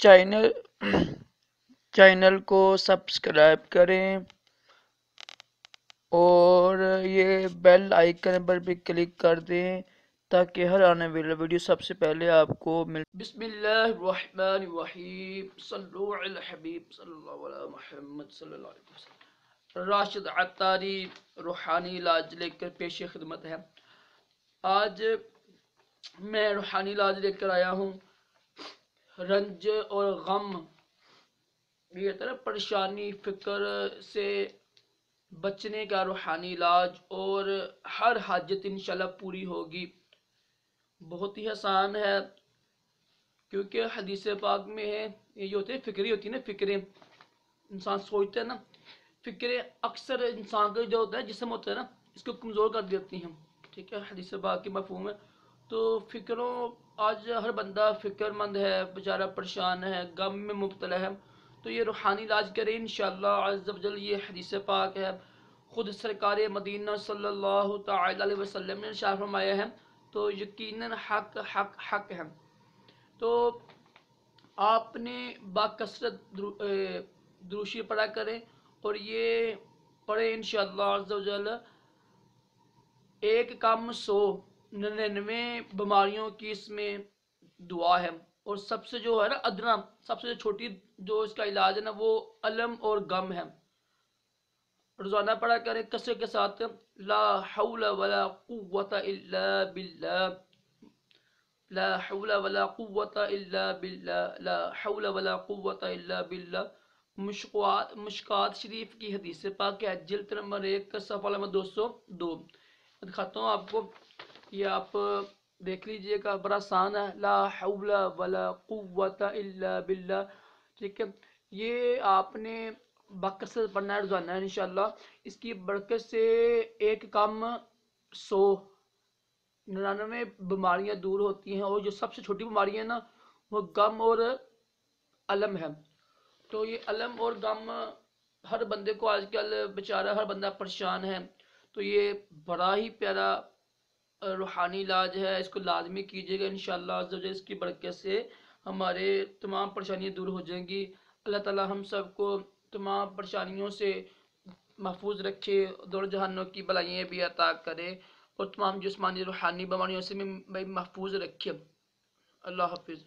Channel channel کو subscribe کریں اور یہ بیل آئیکن پر بھی کلک کر دیں تاکہ ہر آنے والی ویڈیو سب سے پہلے آپ کو مل۔ بسم اللہ الرحمن الرحیم، صلو علی الحبیب صلی اللہ علیہ محمد صلی اللہ علیہ وسلم۔ راشد عطاری روحانی علاج لے کر پیش خدمت ہے۔ آج میں روحانی علاج لے کر آیا ہوں۔ رنج اور غم، یہ طرح پریشانی فکر سے بچنے کا روحانی علاج، اور ہر حاجت انشاءاللہ پوری ہوگی۔ بہت ہی آسان ہے، کیونکہ حدیث پاک میں ہے، یہ ہوتے ہیں فکری ہوتی ہیں نا، فکریں انسان سوچتا ہے نا، فکریں اکثر انسان کا جو ہوتا ہے جسم ہوتا ہے نا، اس کو کمزور کر دیتی ہیں، ٹھیک ہے، حدیث پاک کے مفہوم ہے۔ تو فکروں، آج ہر بندہ فکر مند ہے، بیچارہ پریشان ہے، غم میں مبتلا ہے، تو یہ روحانی علاج کریں انشاءاللہ عز و جل۔ یہ حدیث پاک ہے، خود سرکار مدینہ صلی اللہ تعالی علیہ وسلم نے ارشاد فرمایا ہے، تو یقیناً حق حق حق ہے۔ تو آپ نے باکثرت دروشی پڑھا کریں، اور یہ پڑھیں انشاءاللہ عز و جل۔ ایک کم 199 بیماریوں کی اس میں دعا ہے، اور سب سے جو ہے نا ادنا، سب سے چھوٹی جو اس کا علاج ہے نا، وہ الم اور غم ہے۔ روزانہ پڑھا کریں کثرت کے ساتھ، لا حول ولا قوت الا باللہ، لا حول ولا قوت الا باللہ، لا حول ولا قوت الا باللہ۔ مشکات شریف کی حدیث پاک ہے، جلد نمبر 1 صفحہ نمبر 202۔ دکھاتا ہوں آپ کو، یہ آپ دیکھ لیجئے گا، بڑا آسان ہے، لا حول ولا قوت الا باللہ، ٹھیک ہے۔ یہ آپ نے باکثرت پڑھنا ہے روزانہ انشاءاللہ۔ اس کی برکت سے ایک کم 199 بیماریاں دور ہوتی ہیں، اور جو سب سے چھوٹی بیماری ہے نا، وہ غم اور الم ہے۔ تو یہ الم اور غم ہر بندے کو آج کل بیچارہ ہر بندہ پریشان ہے، تو یہ بڑا ہی پیارا روحانی علاج ہے، اس کو لازمی کیجیے گا انشاءاللہ عز و جل۔ اس کی برکت سے ہمارے تمام پریشانیاں دور ہو جائیں گی۔ اللہ تعالی ہم سب کو تمام پریشانیوں سے محفوظ رکھے، دور جہانوں کی بلائیاں بھی عطا کرے، اور تمام جسمانی روحانی بیماریوں سے بھی محفوظ رکھے۔ اللہ حافظ۔